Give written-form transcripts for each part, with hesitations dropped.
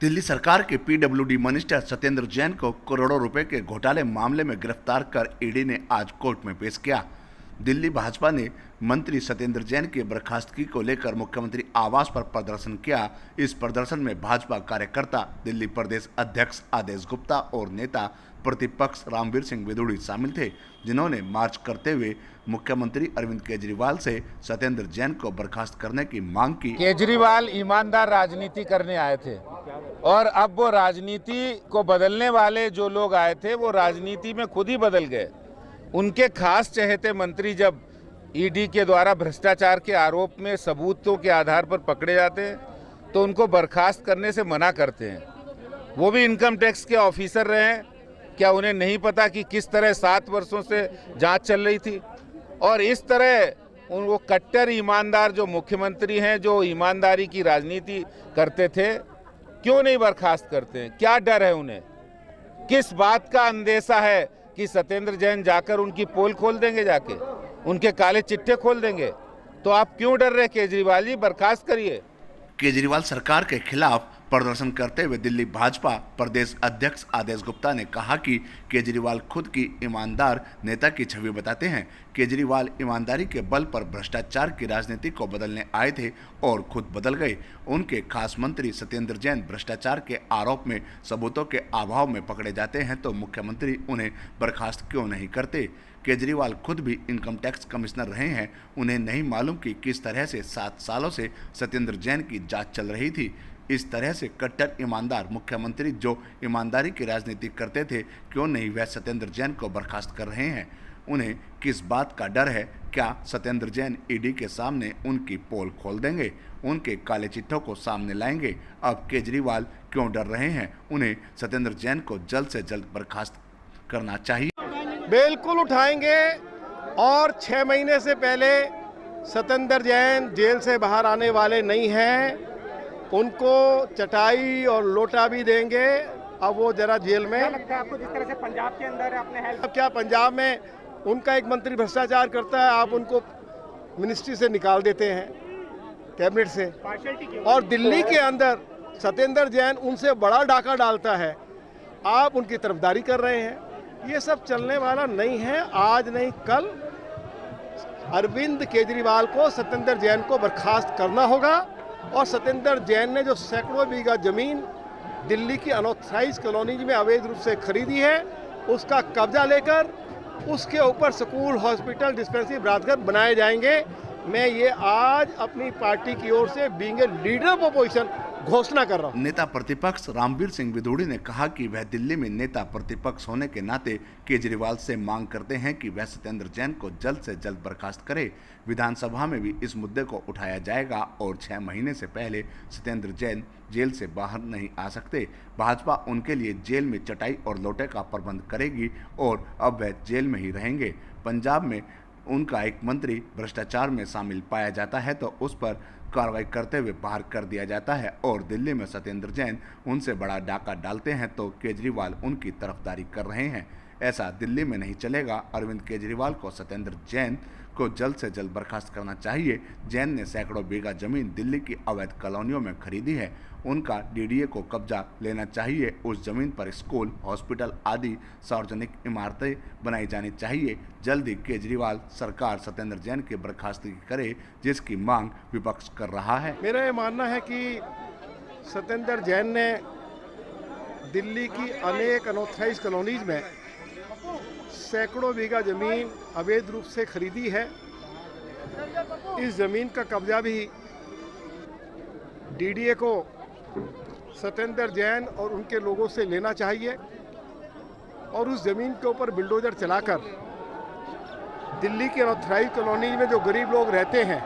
दिल्ली सरकार के PWD minister Satyendra Jain को करोड़ों रुपए के घोटाले मामले में गिरफ्तार कर ईडी ने आज कोर्ट में पेश किया। दिल्ली भाजपा ने मंत्री सत्येंद्र जैन की बर्खास्तगी को लेकर मुख्यमंत्री आवास पर प्रदर्शन किया। इस प्रदर्शन में भाजपा कार्यकर्ता, दिल्ली प्रदेश अध्यक्ष आदेश गुप्ता और नेता प्रतिपक्ष रामवीर सिंह विधूड़ी शामिल थे, जिन्होंने मार्च करते हुए मुख्यमंत्री अरविंद केजरीवाल से सत्येंद्र जैन को बर्खास्त करने की मांग की। केजरीवाल ईमानदार राजनीति करने आए थे और अब वो राजनीति को बदलने वाले जो लोग आए थे वो राजनीति में खुद ही बदल गए। उनके खास चहेते मंत्री जब ईडी के द्वारा भ्रष्टाचार के आरोप में सबूतों के आधार पर पकड़े जाते हैं तो उनको बर्खास्त करने से मना करते हैं। वो भी इनकम टैक्स के ऑफिसर रहे हैं, क्या उन्हें नहीं पता कि किस तरह 7 वर्षों से जांच चल रही थी? और इस तरह वो कट्टर ईमानदार जो मुख्यमंत्री हैं, जो ईमानदारी की राजनीति करते थे, क्यों नहीं बर्खास्त करते हैं? क्या डर है उन्हें? किस बात का अंदेशा है कि सत्येंद्र जैन जाकर उनकी पोल खोल देंगे, जाके उनके काले चिट्ठे खोल देंगे? तो आप क्यों डर रहे केजरीवाल जी? बर्खास्त करिए। केजरीवाल सरकार के खिलाफ प्रदर्शन करते हुए दिल्ली भाजपा प्रदेश अध्यक्ष आदेश गुप्ता ने कहा कि केजरीवाल खुद की ईमानदार नेता की छवि बताते हैं। केजरीवाल ईमानदारी के बल पर भ्रष्टाचार की राजनीति को बदलने आए थे और खुद बदल गए। उनके खास मंत्री सत्येंद्र जैन भ्रष्टाचार के आरोप में सबूतों के अभाव में पकड़े जाते हैं तो मुख्यमंत्री उन्हें बर्खास्त क्यों नहीं करते? केजरीवाल खुद भी इनकम टैक्स कमिश्नर रहे हैं। उन्हें नहीं मालूम कि किस तरह से 7 सालों से सत्येंद्र जैन की जांच चल रही थी। इस तरह से कट्टर ईमानदार मुख्यमंत्री जो ईमानदारी की राजनीति करते थे, क्यों नहीं वह सत्येंद्र जैन को बर्खास्त कर रहे हैं? उन्हें किस बात का डर है? क्या सत्येंद्र जैन ईडी के सामने उनकी पोल खोल देंगे, उनके काले चिट्ठों को सामने लाएंगे? अब केजरीवाल क्यों डर रहे हैं? उन्हें सत्येंद्र जैन को जल्द से जल्द बर्खास्त करना चाहिए। बिल्कुल उठाएंगे और 6 महीने से पहले सत्येंद्र जैन जेल से बाहर आने वाले नहीं हैं। उनको चटाई और लोटा भी देंगे। अब वो जरा जेल में, क्या लगता है आपको, जिस तरह से पंजाब के अंदर अपने हेल्थ, क्या पंजाब में उनका एक मंत्री भ्रष्टाचार करता है, आप उनको मिनिस्ट्री से निकाल देते हैं, कैबिनेट से, और दिल्ली के अंदर सत्येंद्र जैन उनसे बड़ा डाका डालता है, आप उनकी तरफदारी कर रहे हैं। ये सब चलने वाला नहीं है। आज नहीं कल अरविंद केजरीवाल को सत्येंद्र जैन को बर्खास्त करना होगा और सत्येंद्र जैन ने जो सैकड़ों बीघा जमीन दिल्ली की अनऑथराइज्ड कॉलोनी में अवैध रूप से खरीदी है, उसका कब्जा लेकर उसके ऊपर स्कूल, हॉस्पिटल, डिस्पेंसरी, बरातघर बनाए जाएंगे। मैं ये आज अपनी पार्टी की ओर से being a leader of opposition घोषणा कर रहा हूं। नेता प्रतिपक्ष रामवीर सिंह विधूड़ी ने कहा कि वह दिल्ली में नेता प्रतिपक्ष होने के नाते केजरीवाल से मांग करते हैं कि वह सत्येंद्र जैन को जल्द से जल्द बर्खास्त करे। विधानसभा में भी इस मुद्दे को उठाया जाएगा और 6 महीने से पहले सत्येंद्र जैन जेल से बाहर नहीं आ सकते। भाजपा उनके लिए जेल में चटाई और लोटे का प्रबंध करेगी और अब वह जेल में ही रहेंगे। पंजाब में उनका एक मंत्री भ्रष्टाचार में शामिल पाया जाता है तो उस पर कार्रवाई करते हुए बाहर कर दिया जाता है और दिल्ली में सत्येंद्र जैन उनसे बड़ा डाका डालते हैं तो केजरीवाल उनकी तरफदारी कर रहे हैं। ऐसा दिल्ली में नहीं चलेगा। अरविंद केजरीवाल को सत्येंद्र जैन को जल्द से जल्द बर्खास्त करना चाहिए। जैन ने सैकड़ों बीघा जमीन दिल्ली की अवैध कॉलोनियों में खरीदी है। उनका डीडीए को कब्जा लेना चाहिए। उस जमीन पर स्कूल, हॉस्पिटल आदि सार्वजनिक इमारतें बनाई जानी चाहिए। जल्द ही केजरीवाल सरकार सत्येंद्र जैन की बर्खास्तगी करे, जिसकी मांग विपक्ष कर रहा है। मेरा ये मानना है कि सत्येंद्र जैन ने दिल्ली की अनेक अनऑथराइज्ड कॉलोनीज में सैकड़ों बीघा जमीन अवैध रूप से खरीदी है। इस जमीन का कब्जा भी डीडीए को सत्येंद्र जैन और उनके लोगों से लेना चाहिए और उस जमीन के ऊपर बिल्डोजर चलाकर दिल्ली की अनऑथराइज्ड कॉलोनी में जो गरीब लोग रहते हैं,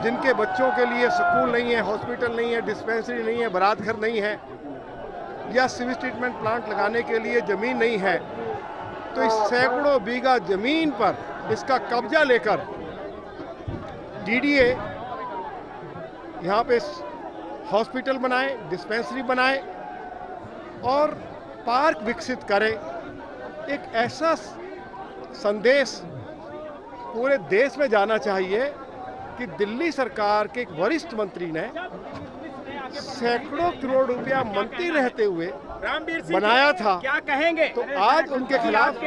जिनके बच्चों के लिए स्कूल नहीं है, हॉस्पिटल नहीं है, डिस्पेंसरी नहीं है, बारात घर नहीं है या सीवेज ट्रीटमेंट प्लांट लगाने के लिए ज़मीन नहीं है, तो इस सैकड़ों बीघा जमीन पर इसका कब्जा लेकर डीडीए यहाँ पे हॉस्पिटल बनाए, डिस्पेंसरी बनाए और पार्क विकसित करे। एक ऐसा संदेश पूरे देश में जाना चाहिए कि दिल्ली सरकार के एक वरिष्ठ मंत्री ने सैकड़ों करोड़ रुपया मंत्री रहते हुए रामवीर सिंह बनाया था, क्या कहेंगे? तो आज उनके खिलाफ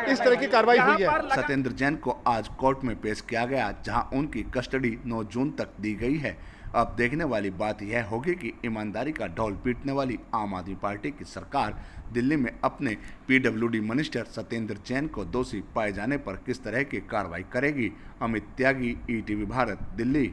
इस तरह की कार्रवाई हुई है। सत्येंद्र जैन को आज कोर्ट में पेश किया गया, जहां उनकी कस्टडी 9 जून तक दी गई है। अब देखने वाली बात यह होगी कि ईमानदारी का ढोल पीटने वाली आम आदमी पार्टी की सरकार दिल्ली में अपने पीडब्ल्यूडी मिनिस्टर सत्येंद्र जैन को दोषी पाए जाने पर किस तरह की कार्रवाई करेगी। अमित त्यागी, ईटीवी भारत, दिल्ली।